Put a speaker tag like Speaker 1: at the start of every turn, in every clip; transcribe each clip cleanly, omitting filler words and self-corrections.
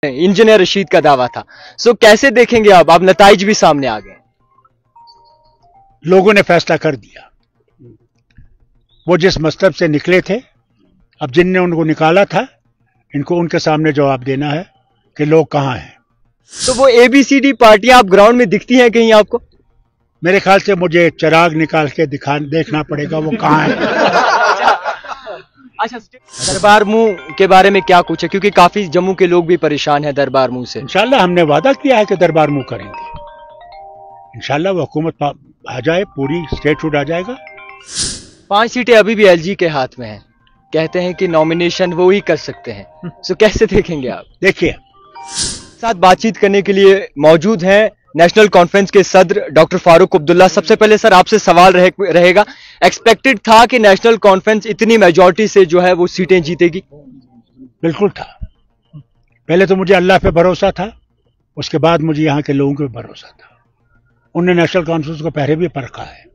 Speaker 1: Engineer Rashid का दावा था। सो कैसे देखेंगे आप? नताइज भी सामने आ गए।
Speaker 2: लोगों ने फैसला कर दिया। वो जिस मसलब से निकले थे, अब जिनने उनको निकाला था, इनको उनके सामने जवाब देना है कि लोग कहाँ हैं।
Speaker 1: तो वो ABCD पार्टियां आप ग्राउंड में दिखती हैं कहीं आपको?
Speaker 2: मेरे ख्याल से मुझे चिराग निकाल के देखना पड़ेगा वो कहाँ है।
Speaker 1: अच्छा, दरबार मुंह के बारे में क्या कुछ है, क्योंकि काफी जम्मू के लोग भी परेशान हैं दरबार मुंह से।
Speaker 2: इंशाल्लाह हमने वादा किया है कि दरबार मुंह करेंगे। इंशाल्लाह वो हुकूमत आ जाए, पूरी स्टेटहुड आ जाएगा।
Speaker 1: 5 सीटें अभी भी LG के हाथ में हैं। कहते हैं कि नॉमिनेशन वो ही कर सकते हैं। सो कैसे देखेंगे आप?
Speaker 2: देखिए,
Speaker 1: साथ बातचीत करने के लिए मौजूद हैं नेशनल कॉन्फ्रेंस के सदर डॉक्टर फारूक अब्दुल्ला। सबसे पहले सर आपसे सवाल रहेगा, एक्सपेक्टेड था कि नेशनल कॉन्फ्रेंस इतनी मेजॉरिटी से जो है वो सीटें जीतेगी?
Speaker 2: बिल्कुल था। पहले तो मुझे अल्लाह पे भरोसा था, उसके बाद मुझे यहाँ के लोगों पे भरोसा था। उन्होंने नेशनल कॉन्फ्रेंस को पहले भी परखा है।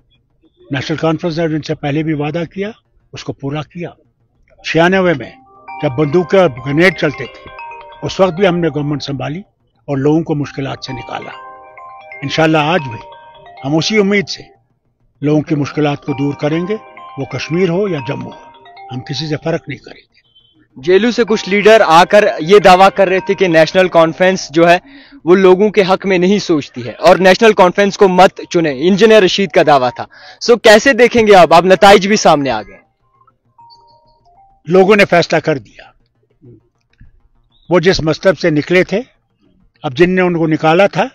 Speaker 2: नेशनल कॉन्फ्रेंस ने जिनसे पहले भी वादा किया उसको पूरा किया। 96 में जब बंदूक और ग्रेनेड चलते थे, उस वक्त भी हमने गवर्नमेंट संभाली और लोगों को मुश्किलात से निकाला। इंशाल्लाह आज भी हम उसी उम्मीद से लोगों की मुश्किलात को दूर करेंगे। वो कश्मीर हो या जम्मू हो, हम किसी से फर्क नहीं करेंगे।
Speaker 1: जेलू से कुछ लीडर आकर ये दावा कर रहे थे कि नेशनल कॉन्फ्रेंस जो है वो लोगों के हक में नहीं सोचती है और नेशनल कॉन्फ्रेंस को मत चुने। इंजीनियर रशीद का दावा था। सो कैसे देखेंगे आप? नताइज भी सामने आ गए।
Speaker 2: लोगों ने फैसला कर दिया। वो जिस मसलब से निकले थे, अब जिनने उनको निकाला था,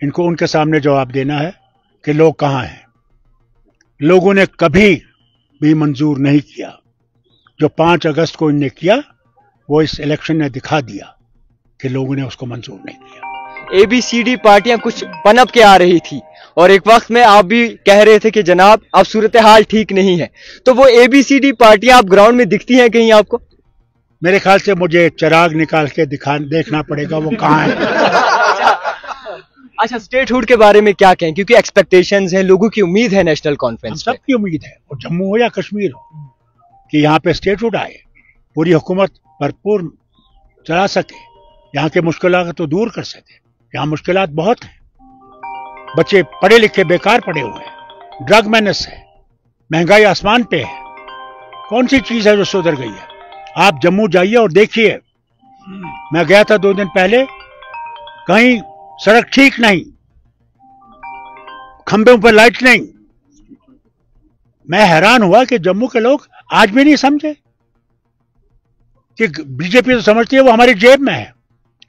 Speaker 2: इनको उनके सामने जवाब देना है कि लोग कहाँ हैं। लोगों ने कभी भी मंजूर नहीं किया। जो 5 अगस्त को इनने किया, वो इस इलेक्शन ने दिखा दिया कि लोगों ने उसको मंजूर नहीं किया।
Speaker 1: ABCD पार्टियां कुछ पनप के आ रही थी और एक वक्त में आप भी कह रहे थे कि जनाब अब सूरत हाल ठीक नहीं है। तो वो ABCD पार्टियां आप ग्राउंड में दिखती हैं कहीं आपको?
Speaker 2: मेरे ख्याल से मुझे चिराग निकाल के देखना पड़ेगा वो कहाँ है।
Speaker 1: अच्छा, स्टेटहुड के बारे में क्या कहें, क्योंकि एक्सपेक्टेशंस हैं, लोगों की उम्मीद है नेशनल कॉन्फ्रेंस।
Speaker 2: सबकी उम्मीद है, वो जम्मू हो या कश्मीर हो, कि यहाँ पे स्टेटहुड आए, पूरी हुकूमत भरपूर चला सके, यहाँ के मुश्किलात तो दूर कर सके। यहाँ मुश्किलात बहुत हैं। बच्चे पढ़े लिखे बेकार पड़े हुए हैं, ड्रग मेनेस है, महंगाई आसमान पे है। कौन सी चीज है जो सुधर गई है? आप जम्मू जाइए और देखिए। मैं गया था 2 दिन पहले, कहीं सड़क ठीक नहीं, खंभे पर लाइट नहीं। मैं हैरान हुआ कि जम्मू के लोग आज भी नहीं समझे कि बीजेपी तो समझती है वो हमारी जेब में है,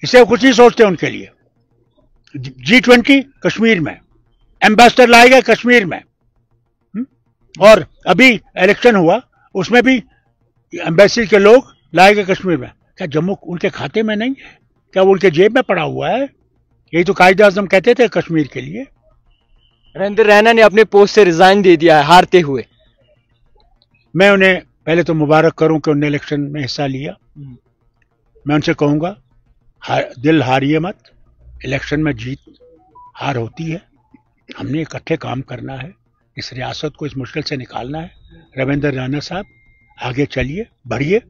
Speaker 2: इससे वो कुछ नहीं सोचते उनके लिए। G20 कश्मीर में, एम्बेसडर लाए गए कश्मीर में, और अभी इलेक्शन हुआ उसमें भी एम्बेसी के लोग लाए गए कश्मीर में। क्या जम्मू उनके खाते में नहीं है? क्या वो उनके जेब में पड़ा हुआ है? यही तो कायदे आज़म कहते थे कश्मीर के लिए।
Speaker 1: नरेंद्र रैना ने अपने पोस्ट से रिजाइन दे दिया है हारते हुए।
Speaker 2: मैं उन्हें पहले तो मुबारक करूं कि उन्होंने इलेक्शन में हिस्सा लिया। मैं उनसे कहूंगा, दिल हारिए मत, इलेक्शन में जीत हार होती है। हमने इकट्ठे काम करना है, इस रियासत को इस मुश्किल से निकालना है। रविंद्र रैना साहब, आगे चलिए, बढ़िए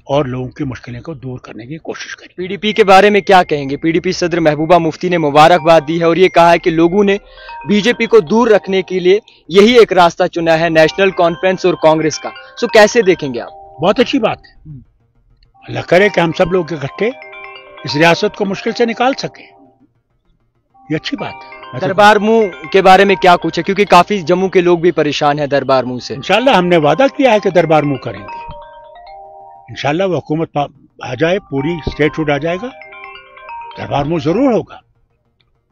Speaker 2: और लोगों की मुश्किलें को दूर करने की कोशिश करिए।
Speaker 1: PDP के बारे में क्या कहेंगे? PDP सदर महबूबा मुफ्ती ने मुबारकबाद दी है और ये कहा है कि लोगों ने बीजेपी को दूर रखने के लिए यही एक रास्ता चुना है, नेशनल कॉन्फ्रेंस और कांग्रेस का। सो कैसे देखेंगे आप?
Speaker 2: बहुत अच्छी बात है। अल्लाह करे कि हम सब लोग इकट्ठे इस रियासत को मुश्किल से निकाल सके। ये अच्छी बात है।
Speaker 1: दरबार मुंह के बारे में क्या कुछ है, क्योंकि काफी जम्मू के लोग भी परेशान हैं दरबार मुंह से।
Speaker 2: इंशाल्लाह हमने वादा किया है कि दरबार मुंह करेंगे। इंशाल्लाह वो हुकूमत आ जाए, पूरी स्टेटहुड आ जाएगा, दरबार मुंह जरूर होगा।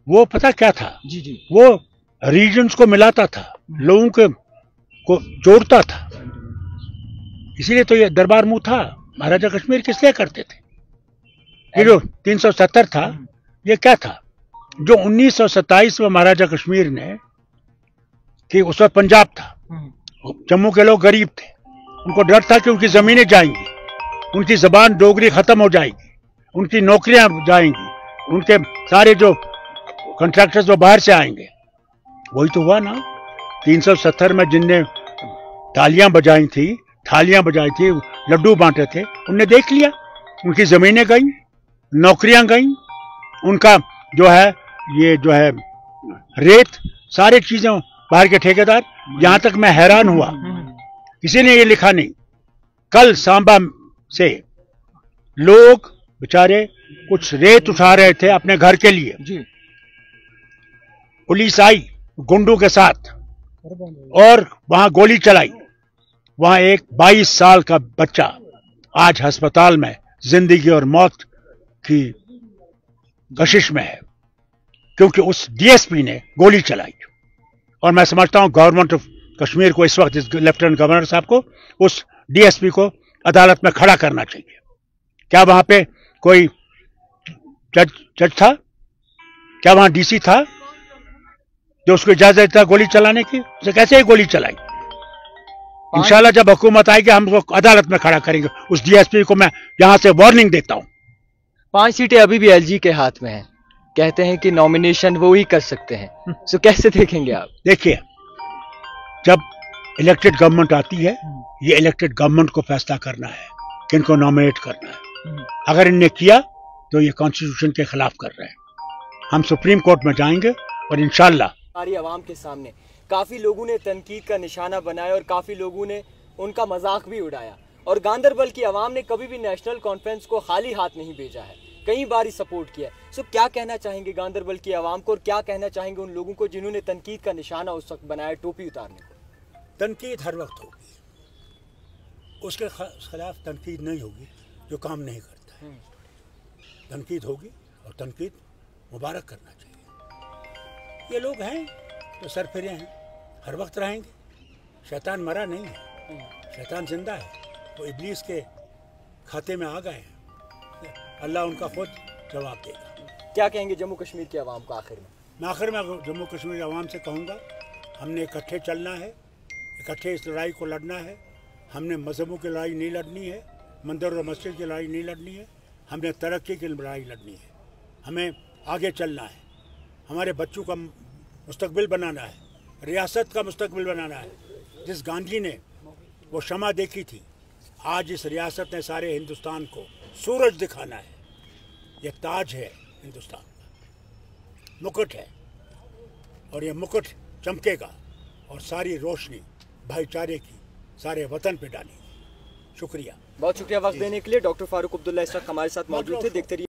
Speaker 2: वो पता क्या था?
Speaker 1: जी,
Speaker 2: वो रीजन्स को मिलाता था, लोगों को जोड़ता था, इसीलिए तो ये दरबार मुंह था। महाराजा कश्मीर किस लिए करते थे? ये जो 370 था, ये क्या था? जो 1927 में महाराजा कश्मीर ने, कि उस वक्त पंजाब था, जम्मू के लोग गरीब थे, उनको डर था कि उनकी जमीनें जाएंगी, उनकी जबान डोगरी खत्म हो जाएगी, उनकी नौकरियां जाएंगी, उनके सारे जो कॉन्ट्रैक्टर्स जो बाहर से आएंगे। वही तो हुआ ना। 370 में जिनने तालियां बजाई थी, थालियां बजाई थी, लड्डू बांटे थे, उनने देख लिया, उनकी जमीनें गई, नौकरियां गई, उनका जो है ये जो है रेत, सारी चीजें बाहर के ठेकेदार। यहां तक मैं हैरान हुआ, किसी ने ये लिखा नहीं, कल सांबा से लोग बेचारे कुछ रेत उठा रहे थे अपने घर के लिए
Speaker 1: जी।
Speaker 2: पुलिस आई गुंडों के साथ और वहां गोली चलाई। वहां एक 22 साल का बच्चा आज अस्पताल में जिंदगी और मौत की कशिश में है, क्योंकि उस डीएसपी ने गोली चलाई। और मैं समझता हूं गवर्नमेंट ऑफ कश्मीर को इस वक्त, लेफ्टिनेंट गवर्नर साहब को, उस डीएसपी को अदालत में खड़ा करना चाहिए। क्या वहां पे कोई जज था? क्या वहां डीसी था जो उसको इजाजत देता गोली चलाने की? उसे कैसे ही गोली चलाई? इंशाल्लाह जब हुकूमत आएगी हम उसको अदालत में खड़ा करेंगे। उस डीएसपी को मैं यहां से वार्निंग देता हूं।
Speaker 1: 5 सीटें अभी भी एलजी के हाथ में हैं, कहते हैं कि नॉमिनेशन वो ही कर सकते हैं, तो कैसे देखेंगे आप?
Speaker 2: देखिए, जब इलेक्टेड गवर्नमेंट आती है, ये इलेक्टेड गवर्नमेंट को फैसला करना है कि इनको नॉमिनेट करना है। अगर इनने किया तो ये कॉन्स्टिट्यूशन के खिलाफ कर रहे हैं। हम सुप्रीम कोर्ट में जाएंगे और इंशाल्लाह
Speaker 1: सारी आवाम के सामने काफी लोगों ने तनकीद का निशाना बनाया और काफी लोगों ने उनका मजाक भी उड़ाया। और गांदरबल की आवाम ने कभी भी नेशनल कॉन्फ्रेंस को खाली हाथ नहीं भेजा है, कई बार सपोर्ट किया है। सो क्या कहना चाहेंगे गांदरबल की आवाम को, और क्या कहना चाहेंगे उन लोगों को जिन्होंने तनकीद का निशाना उस वक्त बनाया टोपी उतारने को?
Speaker 3: तनकीद हर वक्त होगी, उसके खिलाफ तनकीद नहीं होगी जो काम नहीं करता है। तनकीद होगी और तनकीद मुबारक करना चाहिए। ये लोग हैं जो सरफिरे हैं, हर वक्त रहेंगे। शैतान मरा नहीं है, शैतान जिंदा है, वो इब्लीस के खाते में आ गए हैं। अल्लाह उनका खुद जवाब देगा।
Speaker 1: क्या कहेंगे जम्मू कश्मीर की आवाम को आखिर में?
Speaker 3: मैं आखिर में जम्मू कश्मीर आवाम से कहूँगा, हमने इकट्ठे चलना है, इकट्ठे इस लड़ाई को लड़ना है। हमने मजहबों की लड़ाई नहीं लड़नी है, मंदिर और मस्जिद की लड़ाई नहीं लड़नी है, हमने तरक्की की लड़ाई लड़नी है। हमें आगे चलना है, हमारे बच्चों का मुस्तकबिल बनाना है, रियासत का मुस्तकबिल बनाना है। जिस गांधी ने वो शमा देखी थी, आज इस रियासत ने सारे हिंदुस्तान को सूरज दिखाना है। ये ताज है हिंदुस्तान का, मुकुट है, और ये मुकुट चमकेगा और सारी रोशनी भाईचारे की सारे वतन पे डालेगी। शुक्रिया,
Speaker 1: बहुत शुक्रिया वक्त देने के लिए। डॉक्टर फारूक अब्दुल्ला इस वक्त हमारे साथ मौजूद थे। देखते रहिए।